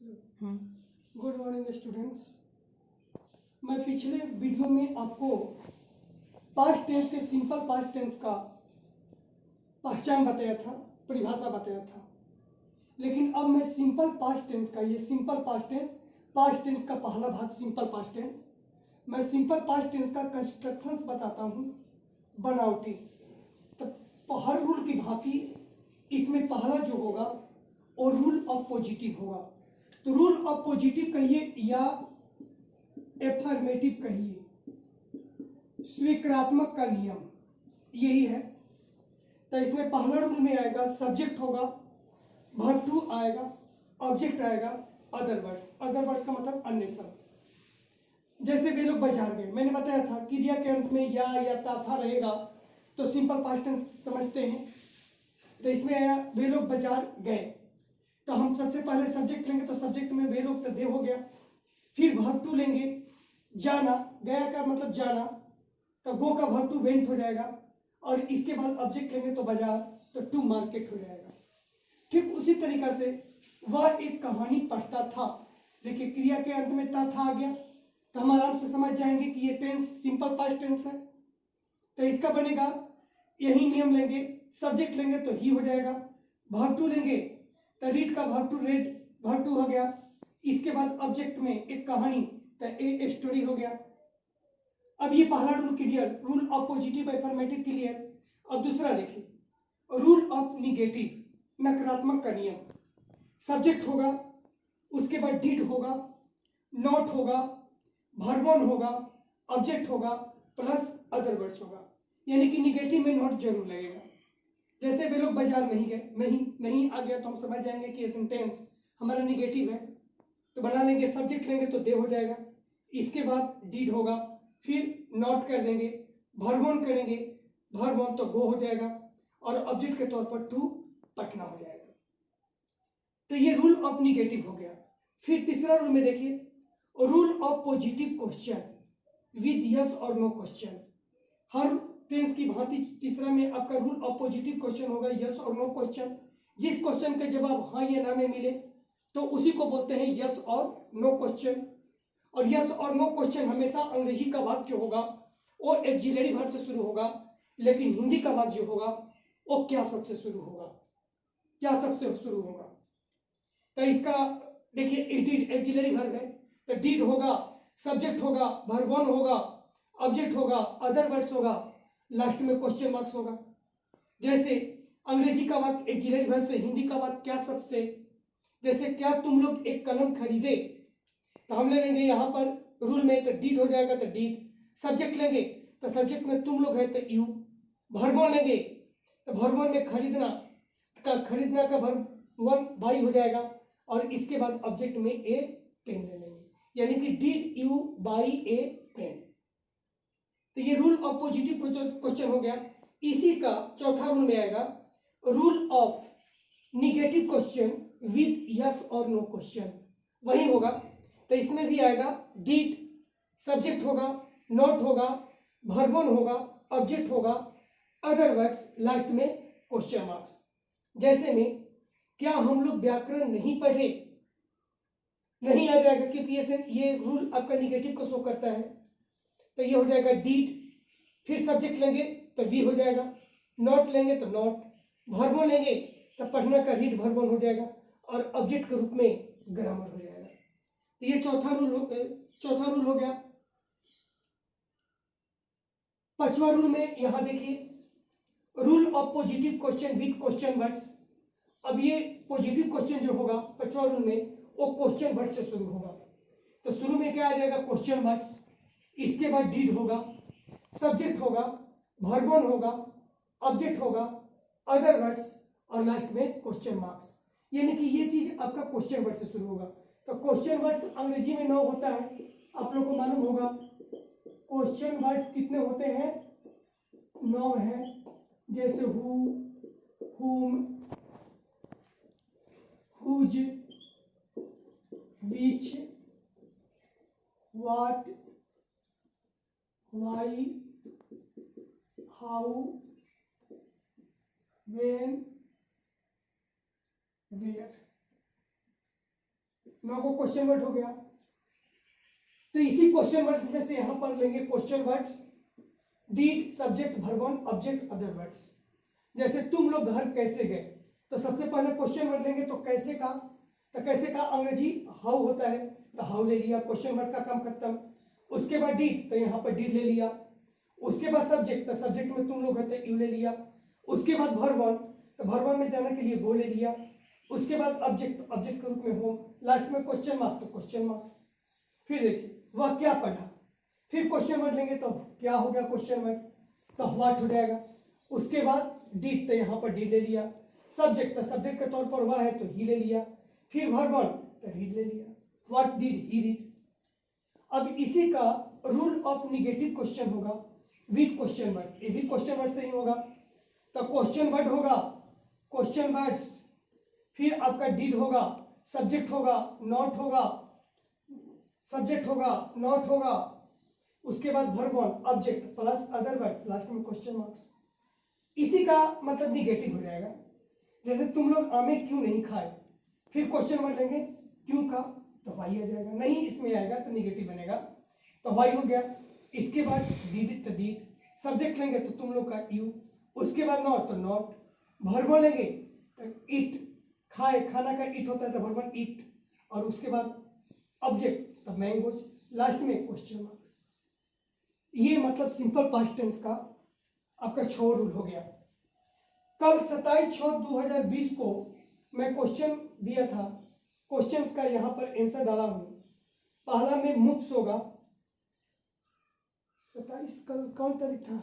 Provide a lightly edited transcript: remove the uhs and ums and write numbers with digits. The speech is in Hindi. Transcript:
Good morning students. मैं पिछले वीडियो में आपको पास्ट टेंस के सिंपल पास्ट टेंस का पहचान बताया था, परिभाषा बताया था। लेकिन अब मैं सिंपल पास्ट टेंस का, ये सिंपल पास्ट टेंस का पहला भाग सिंपल पास्ट टेंस, मैं सिंपल पास्ट टेंस का कंस्ट्रक्शंस बताता हूँ, बनावटी। तो हर रूल की भांति इसमें पहला जो होगा वो रूल ऑफ पॉजिटिव होगा। तो रूल ऑफ पॉजिटिव कहिए या एफर्मेटिव कहिए, स्वीकारात्मक का नियम यही है। तो इसमें पहला रूल में आएगा सब्जेक्ट होगा, वर्ब टू आएगा, ऑब्जेक्ट आएगा, अदर वर्ड्स का मतलब अन्य शब्द। जैसे वे लोग बाजार गए, मैंने बताया था क्रिया के अंत में या था रहेगा तो सिंपल पास्ट टेंस समझते हैं। तो इसमें आया वे लोग बाजार गए, तो हम सबसे पहले सब्जेक्ट लेंगे, तो सब्जेक्ट में वे लोग तो दे हो गया। फिर वर्ब टू लेंगे, जाना, गया का मतलब जाना, तो गो का वर्ब टू वेंट हो जाएगा। और इसके बाद ऑब्जेक्ट लेंगे तो बाजार, तो टू मार्केट हो जाएगा। ठीक उसी तरीका से वह एक कहानी पढ़ता था, देखिए क्रिया के अंत में था आ गया, तो हम आराम से समझ जाएंगे कि ये टेंस सिंपल पास्ट टेंस है। तो इसका बनेगा यही नियम लेंगे, सब्जेक्ट लेंगे तो ही हो जाएगा, वर्ब टू लेंगे तो रीड का verb two read, verb two हो गया। इसके बाद ऑब्जेक्ट में एक कहानी, तो ए स्टोरी हो गया। अब ये पहला rule clear, rule of positive affirmative clear. अब दूसरा देखिए, रूल ऑफ निगेटिव, नकारात्मक का नियम। सब्जेक्ट होगा, उसके बाद डीड होगा, नॉट होगा, वर्ब वन होगा, ऑब्जेक्ट होगा, प्लस अदर वर्ड्स होगा। यानी कि निगेटिव में नॉट जरूर लगेगा। जैसे वे लोग बाजार नहीं गए, नहीं आ गया, तो हम समझ जाएंगे कि ये सेंटेंस हमारा निगेटिव है। तो बना लेंगे, सब्जेक्ट लेंगे तो दे हो जाएगा, इसके बाद डीड होगा, फिर नॉट कर देंगे, वर्ब वन करेंगे, वर्ब वन तो गो हो जाएगा, और ऑब्जेक्ट के तौर पर टू पटना हो जाएगा। तो ये रूल ऑफ निगेटिव हो गया। फिर तीसरा रूल में देखिए, rule of positive question with yes और नो क्वेश्चन। हर टेंस की भांति तीसरा में आपका रूल ऑफ पॉजिटिव क्वेश्चन होगा यस और नो क्वेश्चन। जिस क्वेश्चन के जवाब हाँ या ना में मिले तो उसी को बोलते हैं यस और नो क्वेश्चन। और यस और नो क्वेश्चन हमेशा अंग्रेजी का वाक्य जो होगा वो एक्सिलरी वर्ब से शुरू होगा, लेकिन हिंदी का वाक्य जो होगा वो क्या सबसे शुरू होगा, क्या सबसे शुरू होगा। तो इसका देखिए, डीड एक्सिलरी वर्ब है, तो डीड होगा, सब्जेक्ट होगा, वर्ब वन होगा, ऑब्जेक्ट होगा, अदर वर्ड्स होगा, लास्ट में क्वेश्चन मार्क्स होगा। जैसे अंग्रेजी का वाक्य एक्सिलरी वर्ब से, हिंदी का वाक्य क्या सबसे। जैसे क्या तुम लोग एक कलम खरीदे, तो हम ले लेंगे यहाँ पर रूल में, तो डीड हो जाएगा, तो डीड। सब्जेक्ट लेंगे तो सब्जेक्ट में तुम लोग है तो यू। वर्ब वन लेंगे तो वर्ब वन में खरीदना का वर्ब वन बाई हो जाएगा, और इसके बाद ऑब्जेक्ट में ए पेन ले लेंगे, यानी कि did you buy a pen. तो ये रूल ऑफ पॉजिटिव क्वेश्चन हो गया। इसी का चौथा रूल में आएगा rule of negative question with yes और नो क्वेश्चन। वही होगा, तो इसमें भी आएगा डिड, सब्जेक्ट होगा, नॉट होगा, वर्ब वन होगा, ऑब्जेक्ट होगा, अदर वर्ड्स, लास्ट में क्वेश्चन मार्क्स। जैसे में क्या हम लोग व्याकरण नहीं पढ़े, नहीं आ जाएगा क्योंकि ये रूल आपका निगेटिव को शो करता है, तो ये हो जाएगा डीड। फिर सब्जेक्ट लेंगे तो वी हो जाएगा, नॉट लेंगे तो नॉट, वर्ब वन लेंगे तो पढ़ना का रीड वर्ब वन हो जाएगा, और ऑब्जेक्ट के रूप में ग्रामर हो जाएगा। तो ये चौथा रूल हो गया। पांचवा रूल में यहां देखिए, rule of positive question with question words. अब ये पॉजिटिव क्वेश्चन जो होगा पांचवा रूल में, वो क्वेश्चन वर्ड से शुरू होगा। तो शुरू में क्या आ जाएगा, क्वेश्चन वर्ड्स, इसके बाद डीड होगा, सब्जेक्ट होगा, वर्ब वन होगा, ऑब्जेक्ट होगा, अदर वर्ड्स, और लास्ट में क्वेश्चन मार्क्स। यानी कि ये चीज आपका क्वेश्चन वर्ड से शुरू होगा। तो क्वेश्चन वर्ड्स अंग्रेजी में 9 होता है, आप लोग को मालूम होगा। क्वेश्चन वर्ड्स कितने होते हैं, 9 है। जैसे who, whom, whose, which, what, why, how, when, where। 9 को क्वेश्चन वर्ड हो गया। तो इसी क्वेश्चन वर्ड्स में से यहां पर लेंगे question words did, subject, verb one, object, other words. जैसे तुम लोग घर कैसे गए, तो सबसे पहले क्वेश्चन वर्ड लेंगे। तो कैसे का, तो कैसे का अंग्रेजी हाउ होता है, तो हाउ ले लिया, क्वेश्चन वर्ड का काम खत्म। उसके बाद डीड, तो यहाँ पर डीड ले लिया। उसके बाद सब्जेक्ट, तो सब्जेक्ट में तुम लोग है तो यू ले लिया। उसके बाद वर्ब वन, तो वर्ब वन में जाने के लिए वो ले लिया। उसके बाद ऑब्जेक्ट, तो ऑब्जेक्ट के रूप में होम। लास्ट में क्वेश्चन मार्क्स, तो क्वेश्चन मार्क्स। फिर देखिए वह क्या पढ़ा, फिर क्वेश्चन वर्ड लेंगे तो क्या हो गया क्वेश्चन वर्ड, तो व्हाट हो जाएगा। उसके बाद डीड, तो यहाँ पर डीड ले लिया। सब्जेक्ट, तो सब्जेक्ट के तौर पर वह है तो ही ले लिया। फिर वर्ब वन, तो रीड ले लिया। What did he read. अब इसी का रूल ऑफ निगेटिव क्वेश्चन होगा विद क्वेश्चन वर्ड। ये भी क्वेश्चन वर्ड से ही होगा। तो क्वेश्चन वर्ड होगा, क्वेश्चन वर्ड्स, फिर आपका डिड होगा, सब्जेक्ट होगा, नॉट होगा, सब्जेक्ट होगा, नॉट होगा। उसके बाद verb one, object plus other word, last में क्वेश्चन मार्क्स। इसी का मतलब निगेटिव हो जाएगा। जैसे तुम लोग आमे क्यों नहीं खाए, फिर क्वेश्चन वर्ड लेंगे क्यों का, तो वाई आ जाएगा। नहीं इसमें आएगा तो निगेटिव बनेगा, तो वाई हो गया। इसके बाद डीड, तो डीड। सब्जेक्ट लेंगे तो तुम लोग का यू। उसके बाद नॉट, तो नॉट। वर्ब लेंगे तो इट, खाए, खाना का इट होता है तो वर्ब इट। और उसके बाद ऑब्जेक्ट, तो मैंगोज। लास्ट में क्वेश्चन मार्क्स। ये मतलब सिंपल पास्ट टेंस का आपका 6 रूल हो गया। कल 27/6/2020 को मैं क्वेश्चन दिया था, क्वेश्चंस का यहाँ पर आंसर डाला हूं। पहला में मुफ्त होगा, 27 कल कौन तारीख था,